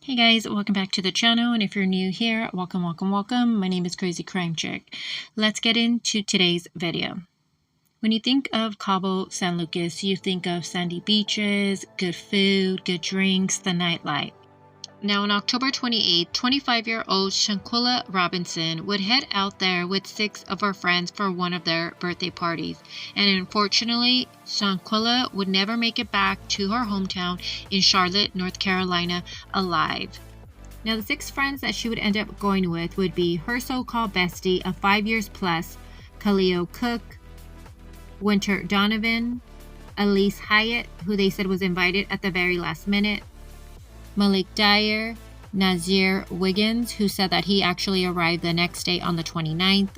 Hey guys, welcome back to the channel, and if you're new here, welcome. My name is Crazy Crime Chick. Let's get into today's video. When you think of Cabo San Lucas, you think of sandy beaches, good food, good drinks, the nightlife. Now on October 28th, 25-year-old Shanquilla Robinson would head out there with 6 of her friends for one of their birthday parties. And unfortunately, Shanquilla would never make it back to her hometown in Charlotte, North Carolina, alive. Now the 6 friends that she would end up going with would be her so-called bestie of 5 years plus, Khalil Cook, Winter Donovan, Elise Hyatt, who they said was invited at the very last minute, Malik Dyer, Nazir Wiggins, who said that he actually arrived the next day on the 29th,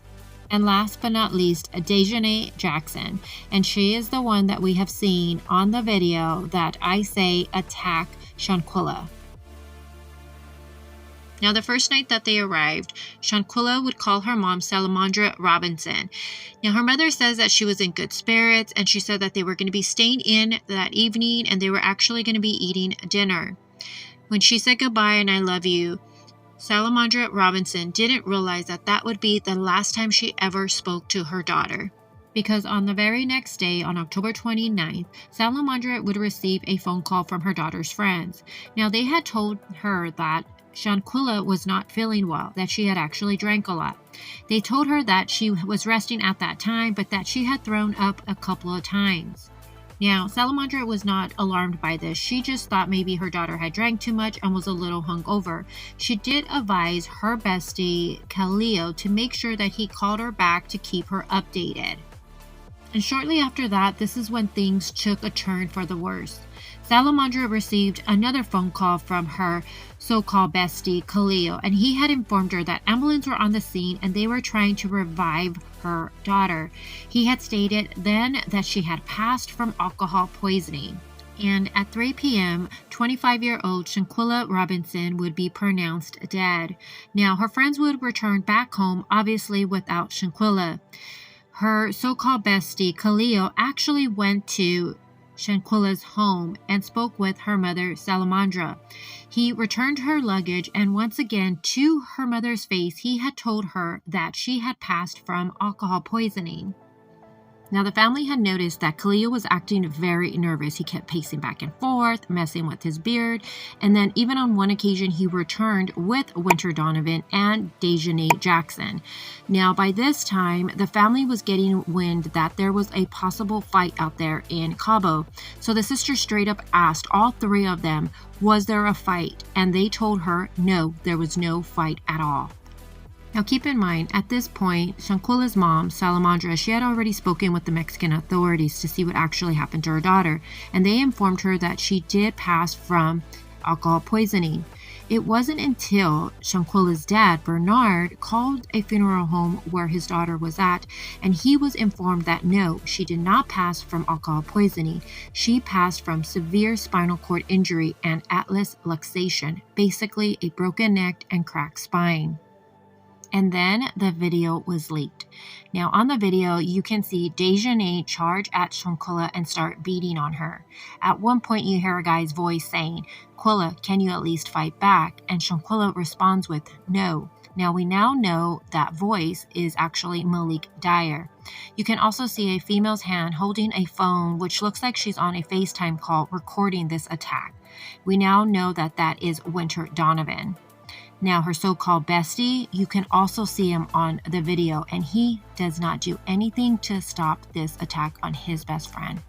and last but not least, Dejanay Jackson. And she is the one that we have seen on the video that I say attacked Shanquilla. Now, the first night that they arrived, Shanquilla would call her mom Salamandra Robinson. Now, her mother says that she was in good spirits, and she said that they were going to be staying in that evening, and they were actually going to be eating dinner. When she said goodbye and I love you, Salamandra Robinson didn't realize that that would be the last time she ever spoke to her daughter. Because on the very next day, on October 29th, Salamandra would receive a phone call from her daughter's friends. Now, they had told her that Shanquilla was not feeling well, that she had actually drank a lot. They told her that she was resting at that time, but that she had thrown up a couple of times. Now, Salamandra was not alarmed by this. She just thought maybe her daughter had drank too much and was a little hungover. She did advise her bestie, Khalil, to make sure that he called her back to keep her updated. And shortly after that, this is when things took a turn for the worse. Salamandra received another phone call from her so-called bestie, Khalil, and he had informed her that ambulance were on the scene and they were trying to revive her daughter. He had stated then that she had passed from alcohol poisoning. And at 3 p.m., 25-year-old Shanquilla Robinson would be pronounced dead. Now, her friends would return back home, obviously without Shanquilla. Her so-called bestie, Khalil, actually went to Shanquilla's home and spoke with her mother, Salamandra. He returned her luggage, and once again, to her mother's face, he had told her that she had passed from alcohol poisoning. Now, the family had noticed that Khalil was acting very nervous. He kept pacing back and forth, messing with his beard, and then even on one occasion, he returned with Winter Donovan and Dejanay Jackson. Now, by this time, the family was getting wind that there was a possible fight out there in Cabo. So the sisters straight up asked all 3 of them, was there a fight? And they told her, no, there was no fight at all. Now keep in mind, at this point, Shanquilla's mom, Salamandra, she had already spoken with the Mexican authorities to see what actually happened to her daughter, and they informed her that she did pass from alcohol poisoning. It wasn't until Shanquilla's dad, Bernard, called a funeral home where his daughter was at, and he was informed that no, she did not pass from alcohol poisoning. She passed from severe spinal cord injury and atlas luxation, basically a broken neck and cracked spine. And then the video was leaked. Now on the video, you can see Dejanay charge at Shanquilla and start beating on her. At one point, you hear a guy's voice saying, "Quilla, can you at least fight back?" And Shanquilla responds with, "No." Now we now know that voice is actually Malik Dyer. You can also see a female's hand holding a phone, which looks like she's on a FaceTime call recording this attack. We now know that that is Winter Donovan. Now, her so-called bestie, you can also see him on the video, and he does not do anything to stop this attack on his best friend.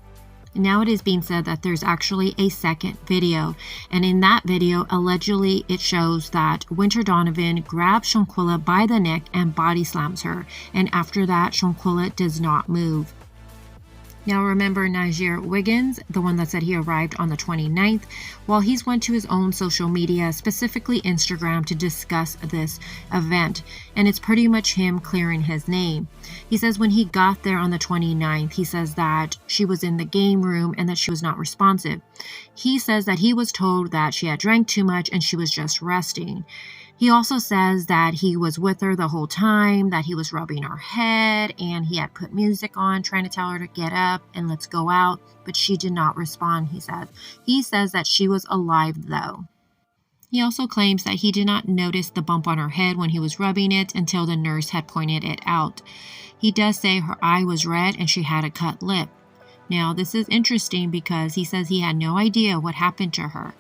Now it is being said that there's actually a second video, and in that video, allegedly, it shows that Winter Donovan grabs Shanquilla by the neck and body slams her, and after that, Shanquilla does not move. Now remember Nazir Wiggins, the one that said he arrived on the 29th, well, he's went to his own social media, specifically Instagram, to discuss this event, and it's pretty much him clearing his name. He says when he got there on the 29th, he says that she was in the game room and that she was not responsive. He says that he was told that she had drank too much and she was just resting. He also says that he was with her the whole time, that he was rubbing her head, and he had put music on, trying to tell her to get up and let's go out, but she did not respond, he said. He says that she was alive, though. He also claims that he did not notice the bump on her head when he was rubbing it until the nurse had pointed it out. He does say her eye was red and she had a cut lip. Now, this is interesting because he says he had no idea what happened to her.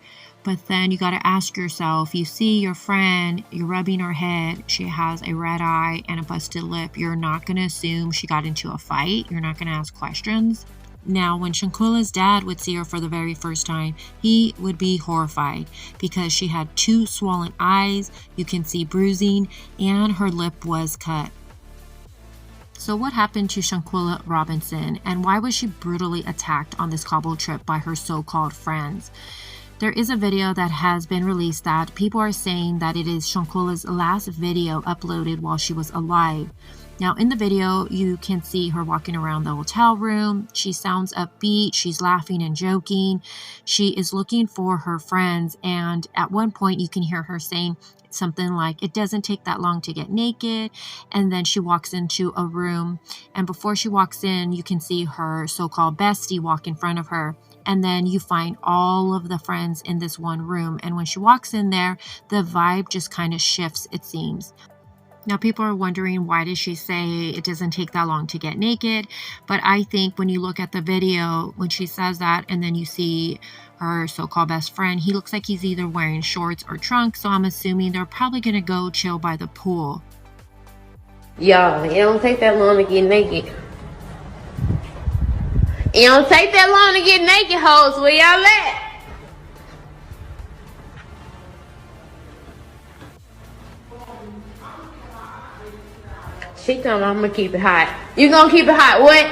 But then you got to ask yourself, you see your friend, you're rubbing her head, she has a red eye and a busted lip. You're not going to assume she got into a fight. You're not going to ask questions. Now, when Shanquella's dad would see her for the very first time, he would be horrified because she had 2 swollen eyes, you can see bruising, and her lip was cut. So what happened to Shanquella Robinson, and why was she brutally attacked on this Cabo trip by her so-called friends? There is a video that has been released that people are saying that it is Shanquella's last video uploaded while she was alive. Now, in the video, you can see her walking around the hotel room. She sounds upbeat. She's laughing and joking. She is looking for her friends. And at one point, you can hear her saying something like, "It doesn't take that long to get naked." And then she walks into a room. And before she walks in, you can see her so-called bestie walk in front of her. And then you find all of the friends in this one room. And when she walks in there, the vibe just kind of shifts, it seems. Now, people are wondering, why did she say it doesn't take that long to get naked? But I think when you look at the video, when she says that, and then you see her so-called best friend, he looks like he's either wearing shorts or trunks. So I'm assuming they're probably going to go chill by the pool. Y'all, it don't take that long to get naked. It don't take that long to get naked, hoes. Where y'all at? She told me I'm gonna keep it hot. You gonna keep it hot? What?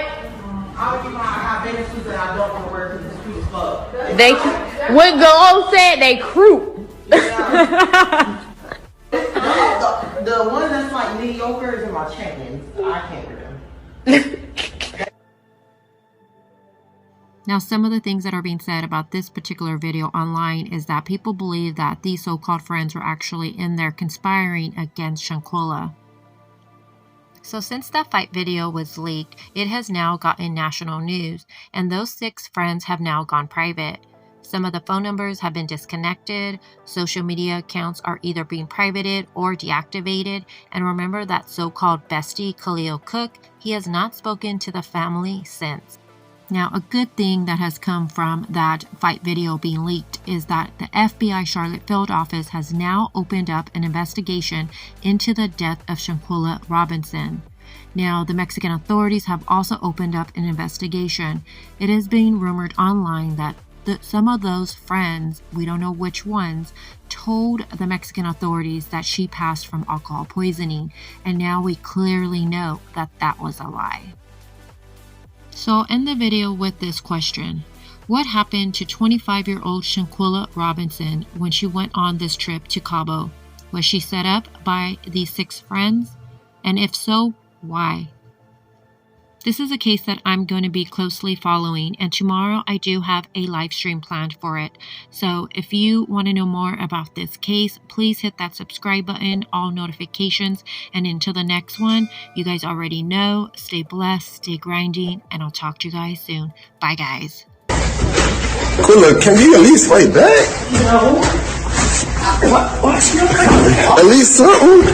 I'll keep my hot bathing suits that I don't want to wear because it's cute as fuck. What Go said, they croup. Yeah. the one that's like mediocre is in my check-ins. I can't wear them. Now, some of the things that are being said about this particular video online is that people believe that these so-called friends were actually in there conspiring against Shanquella. So since that fight video was leaked, it has now gotten national news, and those 6 friends have now gone private. Some of the phone numbers have been disconnected, social media accounts are either being privated or deactivated, and remember that so-called bestie Khalil Cook, he has not spoken to the family since. Now, a good thing that has come from that fight video being leaked is that the FBI Charlotte field office has now opened up an investigation into the death of Shanquella Robinson. Now, the Mexican authorities have also opened up an investigation. It is being rumored online that some of those friends, we don't know which ones, told the Mexican authorities that she passed from alcohol poisoning, and now we clearly know that that was a lie. So I'll end the video with this question. What happened to 25-year-old Shanquella Robinson when she went on this trip to Cabo? Was she set up by these 6 friends? And if so, why? This is a case that I'm going to be closely following, and tomorrow I do have a live stream planned for it. So if you want to know more about this case, please hit that subscribe button, all notifications, and until the next one, you guys already know, stay blessed, stay grinding, and I'll talk to you guys soon. Bye, guys. Quilla, can you at least fight back? No. What's your At least something.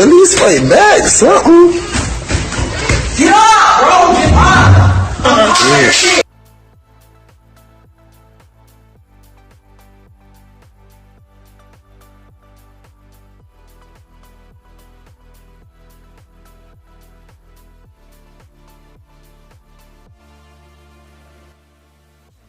At least fight back, something. Get up, bro! Get up!